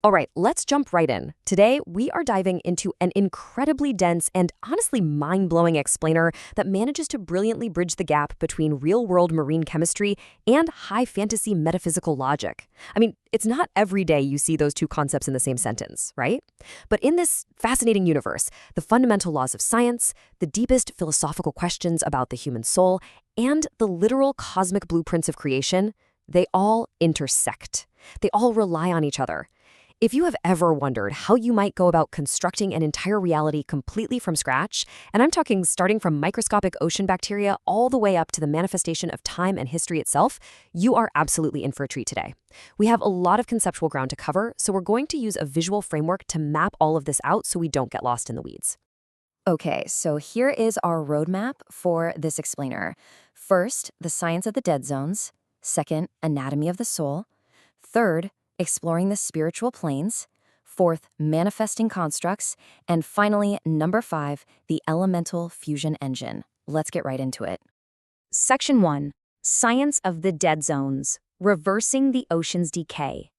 All right, let's jump right in. Today, we are diving into an incredibly dense and honestly mind-blowing explainer that manages to brilliantly bridge the gap between real-world marine chemistry and high fantasy metaphysical logic. I mean, it's not every day you see those two concepts in the same sentence, right? But in this fascinating universe, the fundamental laws of science, the deepest philosophical questions about the human soul, and the literal cosmic blueprints of creation, they all intersect. They all rely on each other. If you have ever wondered how you might go about constructing an entire reality completely from scratch, and I'm talking starting from microscopic ocean bacteria all the way up to the manifestation of time and history itself, you are absolutely in for a treat today. We have a lot of conceptual ground to cover, so we're going to use a visual framework to map all of this out so we don't get lost in the weeds. Okay, so here is our roadmap for this explainer. First, the science of the dead zones. Second, anatomy of the soul. Third, exploring the spiritual planes. Fourth, manifesting constructs. And finally, number 5, the elemental fusion engine. Let's get right into it. Section 1. Science of the Dead Zones. Reversing the Ocean's Decay.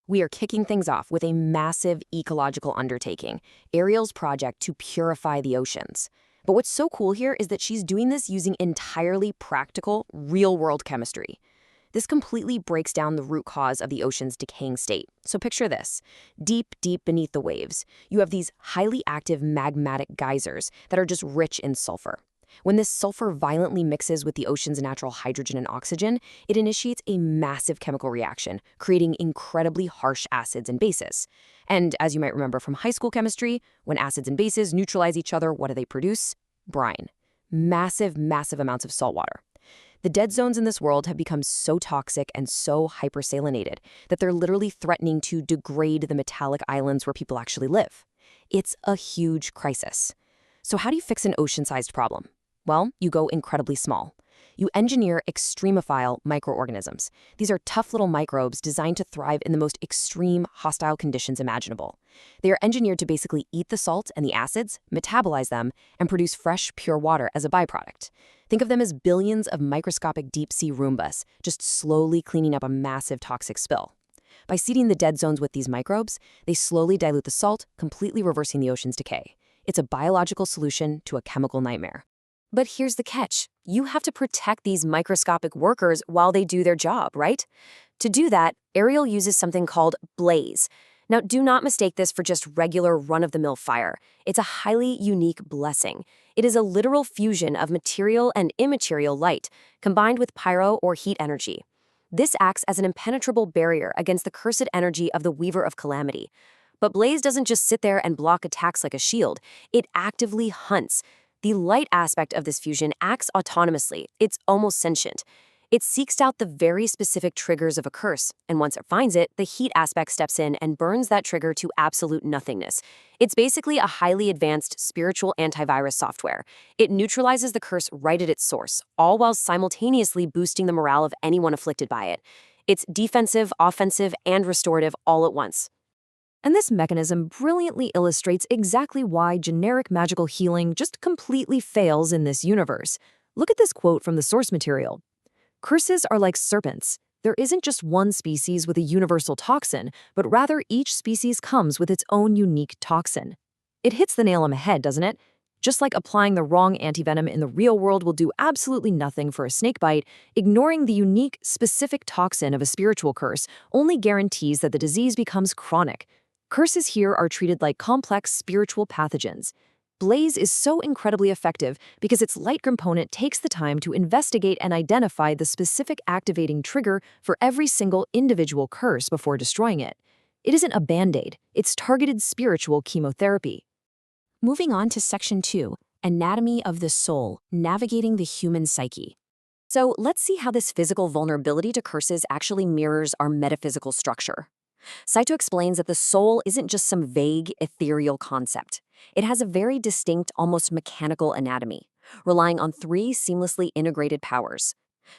We are kicking things off with a massive ecological undertaking, Ariel's project to purify the oceans. But what's so cool here is that she's doing this using entirely practical, real-world chemistry. This completely breaks down the root cause of the ocean's decaying state. So picture this. Deep, deep beneath the waves, you have these highly active magmatic geysers that are just rich in sulfur. When this sulfur violently mixes with the ocean's natural hydrogen and oxygen, it initiates a massive chemical reaction, creating incredibly harsh acids and bases. And as you might remember from high school chemistry, when acids and bases neutralize each other, what do they produce? Brine. Massive, massive amounts of salt water. The dead zones in this world have become so toxic and so hypersalinated that they're literally threatening to degrade the metallic islands where people actually live. It's a huge crisis. So how do you fix an ocean-sized problem? Well, you go incredibly small. You engineer extremophile microorganisms. These are tough little microbes designed to thrive in the most extreme, hostile conditions imaginable. They are engineered to basically eat the salt and the acids, metabolize them, and produce fresh, pure water as a byproduct. Think of them as billions of microscopic deep-sea Roombas, just slowly cleaning up a massive toxic spill. By seeding the dead zones with these microbes, they slowly dilute the salt, completely reversing the ocean's decay. It's a biological solution to a chemical nightmare. But here's the catch. You have to protect these microscopic workers while they do their job, right? To do that, Ariel uses something called blaze. Now, do not mistake this for just regular run-of-the-mill fire. It's a highly unique blessing. It is a literal fusion of material and immaterial light, combined with pyro or heat energy. This acts as an impenetrable barrier against the cursed energy of the Weaver of Calamity. But blaze doesn't just sit there and block attacks like a shield. It actively hunts. The light aspect of this fusion acts autonomously. It's almost sentient. It seeks out the very specific triggers of a curse, and once it finds it, the heat aspect steps in and burns that trigger to absolute nothingness. It's basically a highly advanced spiritual antivirus software. It neutralizes the curse right at its source, all while simultaneously boosting the morale of anyone afflicted by it. It's defensive, offensive, and restorative all at once. And this mechanism brilliantly illustrates exactly why generic magical healing just completely fails in this universe. Look at this quote from the source material. Curses are like serpents. There isn't just one species with a universal toxin, but rather each species comes with its own unique toxin. It hits the nail on the head, doesn't it? Just like applying the wrong antivenom in the real world will do absolutely nothing for a snakebite, ignoring the unique, specific toxin of a spiritual curse only guarantees that the disease becomes chronic. Curses here are treated like complex spiritual pathogens. Blaze is so incredibly effective because its light component takes the time to investigate and identify the specific activating trigger for every single individual curse before destroying it. It isn't a band-aid, it's targeted spiritual chemotherapy. Moving on to Section 2. Anatomy of the Soul. Navigating the Human Psyche. So let's see how this physical vulnerability to curses actually mirrors our metaphysical structure. Saito explains that the soul isn't just some vague, ethereal concept. It has a very distinct, almost mechanical anatomy, relying on 3 seamlessly integrated powers.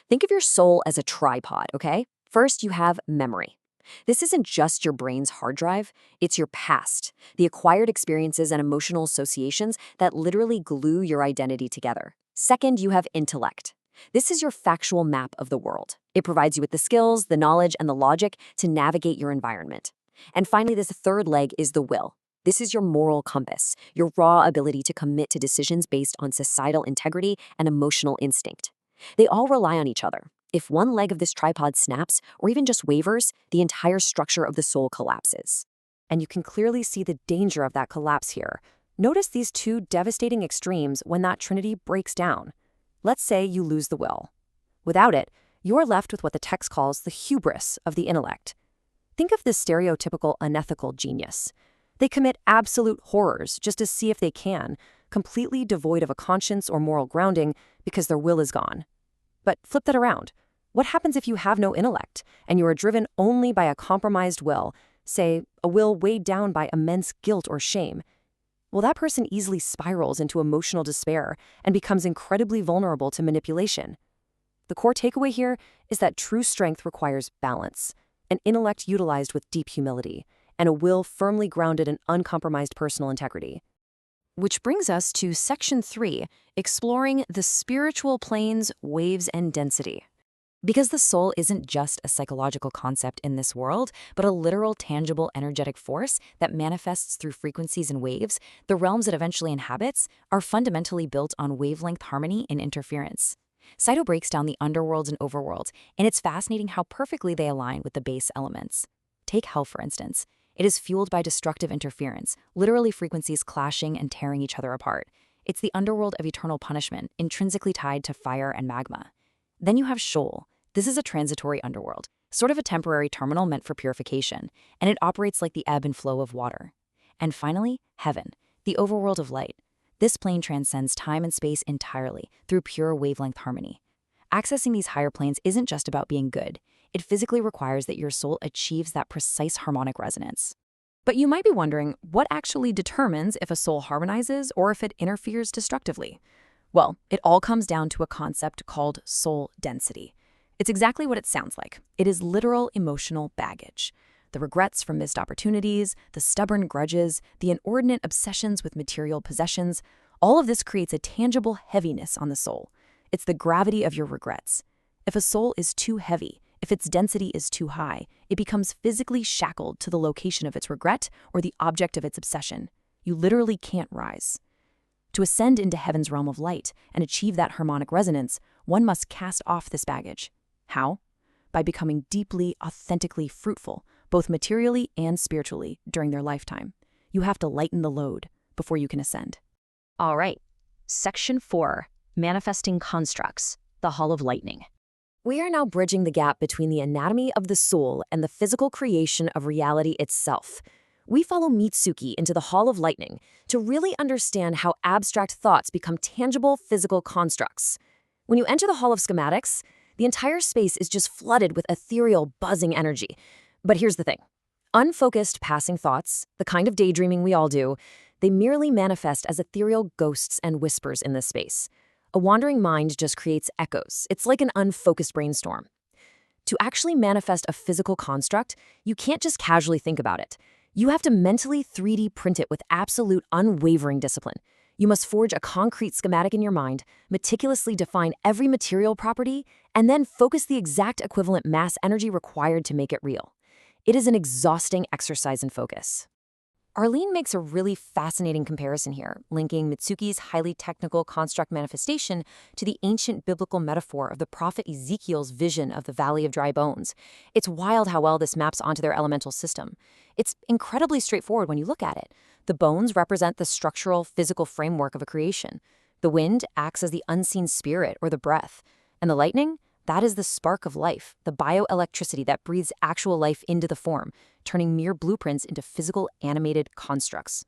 Think of your soul as a tripod, okay? First, you have memory. This isn't just your brain's hard drive, it's your past, the acquired experiences and emotional associations that literally glue your identity together. Second, you have intellect. This is your factual map of the world. It provides you with the skills, the knowledge, and the logic to navigate your environment. And finally, this third leg is the will. This is your moral compass, your raw ability to commit to decisions based on societal integrity and emotional instinct. They all rely on each other. If one leg of this tripod snaps, or even just wavers, the entire structure of the soul collapses. And you can clearly see the danger of that collapse here. Notice these two devastating extremes when that trinity breaks down. Let's say you lose the will. Without it, you're left with what the text calls the hubris of the intellect. Think of this stereotypical unethical genius. They commit absolute horrors just to see if they can, completely devoid of a conscience or moral grounding because their will is gone. But flip that around. What happens if you have no intellect and you are driven only by a compromised will, say, a will weighed down by immense guilt or shame? Well, that person easily spirals into emotional despair and becomes incredibly vulnerable to manipulation. The core takeaway here is that true strength requires balance, an intellect utilized with deep humility, and a will firmly grounded in uncompromised personal integrity. Which brings us to Section 3, exploring the spiritual planes, waves, and density. Because the soul isn't just a psychological concept in this world, but a literal, tangible, energetic force that manifests through frequencies and waves, the realms it eventually inhabits are fundamentally built on wavelength harmony and interference. Saito breaks down the underworlds and overworlds, and it's fascinating how perfectly they align with the base elements. Take hell, for instance. It is fueled by destructive interference, literally frequencies clashing and tearing each other apart. It's the underworld of eternal punishment, intrinsically tied to fire and magma. Then you have Sheol. This is a transitory underworld, sort of a temporary terminal meant for purification, and it operates like the ebb and flow of water. And finally, heaven, the overworld of light. This plane transcends time and space entirely through pure wavelength harmony. Accessing these higher planes isn't just about being good. It physically requires that your soul achieves that precise harmonic resonance. But you might be wondering, what actually determines if a soul harmonizes or if it interferes destructively? Well, it all comes down to a concept called soul density. It's exactly what it sounds like. It is literal emotional baggage. The regrets from missed opportunities, the stubborn grudges, the inordinate obsessions with material possessions, all of this creates a tangible heaviness on the soul. It's the gravity of your regrets. If a soul is too heavy, if its density is too high, it becomes physically shackled to the location of its regret or the object of its obsession. You literally can't rise. To ascend into heaven's realm of light and achieve that harmonic resonance, one must cast off this baggage. How? By becoming deeply, authentically fruitful, both materially and spiritually, during their lifetime. You have to lighten the load before you can ascend. All right, Section 4, manifesting constructs, the Hall of Lightning. We are now bridging the gap between the anatomy of the soul and the physical creation of reality itself. We follow Mitsuki into the Hall of Lightning to really understand how abstract thoughts become tangible physical constructs. When you enter the Hall of Schematics, the entire space is just flooded with ethereal, buzzing energy. But here's the thing. Unfocused passing thoughts, the kind of daydreaming we all do, they merely manifest as ethereal ghosts and whispers in this space. A wandering mind just creates echoes. It's like an unfocused brainstorm. To actually manifest a physical construct, you can't just casually think about it. You have to mentally 3D print it with absolute unwavering discipline. You must forge a concrete schematic in your mind, meticulously define every material property, and then focus the exact equivalent mass energy required to make it real. It is an exhausting exercise in focus. Arlene makes a really fascinating comparison here, linking Mitsuki's highly technical construct manifestation to the ancient biblical metaphor of the prophet Ezekiel's vision of the Valley of Dry Bones. It's wild how well this maps onto their elemental system. It's incredibly straightforward when you look at it. The bones represent the structural, physical framework of a creation. The wind acts as the unseen spirit or the breath. And the lightning? That is the spark of life, the bioelectricity that breathes actual life into the form, turning mere blueprints into physical, animated constructs.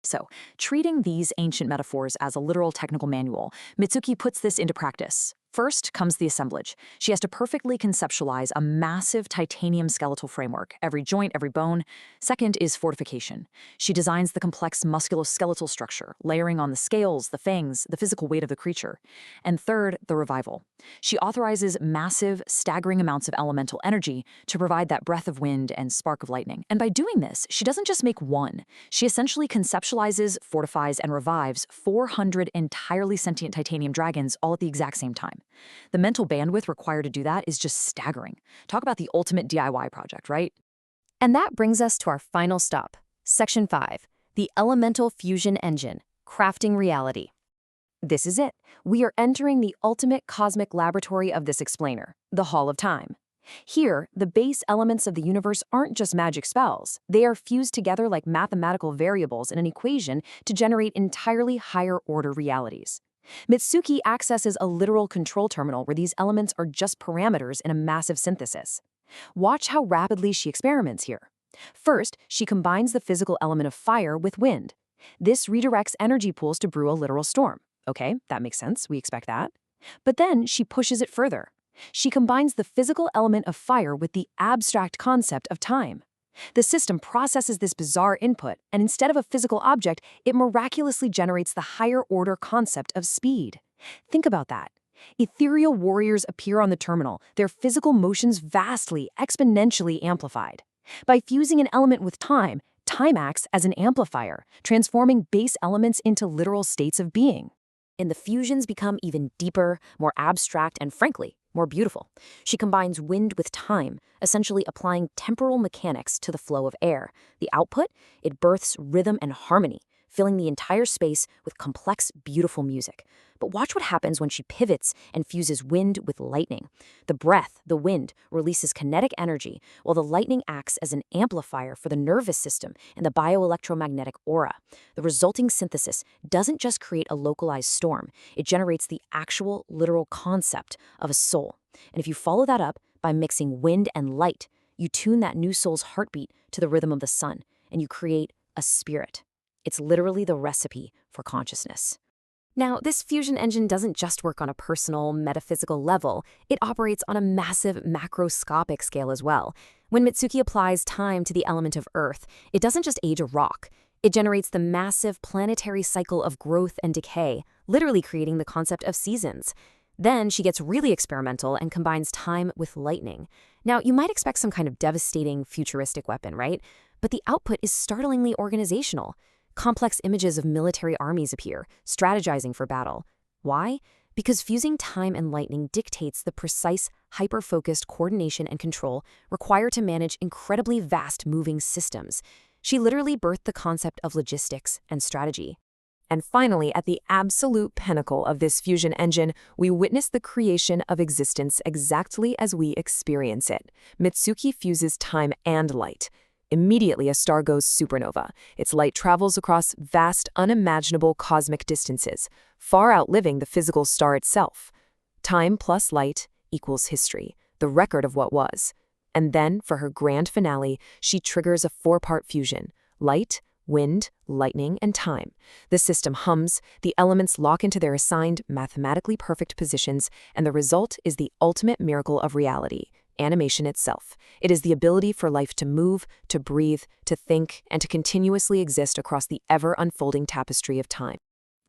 So, treating these ancient metaphors as a literal technical manual, Mitsuki puts this into practice. First comes the assemblage. She has to perfectly conceptualize a massive titanium skeletal framework, every joint, every bone. Second is fortification. She designs the complex musculoskeletal structure, layering on the scales, the fangs, the physical weight of the creature. And third, the revival. She authorizes massive, staggering amounts of elemental energy to provide that breath of wind and spark of lightning. And by doing this, she doesn't just make one. She essentially conceptualizes, fortifies, and revives 400 entirely sentient titanium dragons all at the exact same time. The mental bandwidth required to do that is just staggering. Talk about the ultimate DIY project, right? And that brings us to our final stop, Section 5, the Elemental Fusion Engine, Crafting Reality. This is it. We are entering the ultimate cosmic laboratory of this explainer, the Hall of Time. Here, the base elements of the universe aren't just magic spells. They are fused together like mathematical variables in an equation to generate entirely higher-order realities. Mitsuki accesses a literal control terminal where these elements are just parameters in a massive synthesis. Watch how rapidly she experiments here. First, she combines the physical element of fire with wind. This redirects energy pools to brew a literal storm. Okay, that makes sense. We expect that. But then she pushes it further. She combines the physical element of fire with the abstract concept of time. The system processes this bizarre input, and instead of a physical object, it miraculously generates the higher-order concept of speed. Think about that. Ethereal warriors appear on the terminal, their physical motions vastly, exponentially amplified. By fusing an element with time, time acts as an amplifier, transforming base elements into literal states of being. And the fusions become even deeper, more abstract, and frankly, more beautiful. She combines wind with time, essentially applying temporal mechanics to the flow of air. The output? It births rhythm and harmony, filling the entire space with complex, beautiful music. But watch what happens when she pivots and fuses wind with lightning. The breath, the wind, releases kinetic energy, while the lightning acts as an amplifier for the nervous system and the bioelectromagnetic aura. The resulting synthesis doesn't just create a localized storm, it generates the actual, literal concept of a soul. And if you follow that up by mixing wind and light, you tune that new soul's heartbeat to the rhythm of the sun, and you create a spirit. It's literally the recipe for consciousness. Now, this fusion engine doesn't just work on a personal, metaphysical level. It operates on a massive macroscopic scale as well. When Mitsuki applies time to the element of Earth, it doesn't just age a rock. It generates the massive planetary cycle of growth and decay, literally creating the concept of seasons. Then she gets really experimental and combines time with lightning. Now, you might expect some kind of devastating, futuristic weapon, right? But the output is startlingly organizational. Complex images of military armies appear, strategizing for battle. Why? Because fusing time and lightning dictates the precise, hyper-focused coordination and control required to manage incredibly vast moving systems. She literally birthed the concept of logistics and strategy. And finally, at the absolute pinnacle of this fusion engine, we witness the creation of existence exactly as we experience it. Mitsuki fuses time and light. Immediately, a star goes supernova. Its light travels across vast, unimaginable cosmic distances, far outliving the physical star itself. Time plus light equals history, the record of what was. And then, for her grand finale, she triggers a four-part fusion: light, wind, lightning, and time. The system hums, the elements lock into their assigned, mathematically perfect positions, and the result is the ultimate miracle of reality: animation itself. It is the ability for life to move, to breathe, to think, and to continuously exist across the ever-unfolding tapestry of time.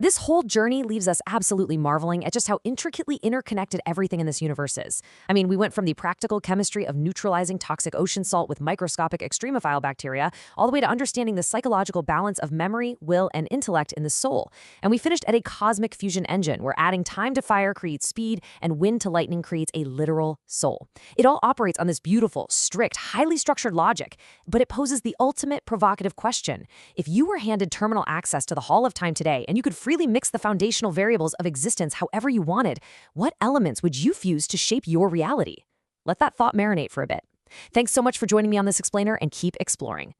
This whole journey leaves us absolutely marveling at just how intricately interconnected everything in this universe is. I mean, we went from the practical chemistry of neutralizing toxic ocean salt with microscopic extremophile bacteria, all the way to understanding the psychological balance of memory, will, and intellect in the soul. And we finished at a cosmic fusion engine, where adding time to fire creates speed, and wind to lightning creates a literal soul. It all operates on this beautiful, strict, highly structured logic, but it poses the ultimate provocative question. If you were handed terminal access to the Hall of Time today, and you could freely mix the foundational variables of existence however you wanted, what elements would you fuse to shape your reality? Let that thought marinate for a bit. Thanks so much for joining me on this explainer, and keep exploring.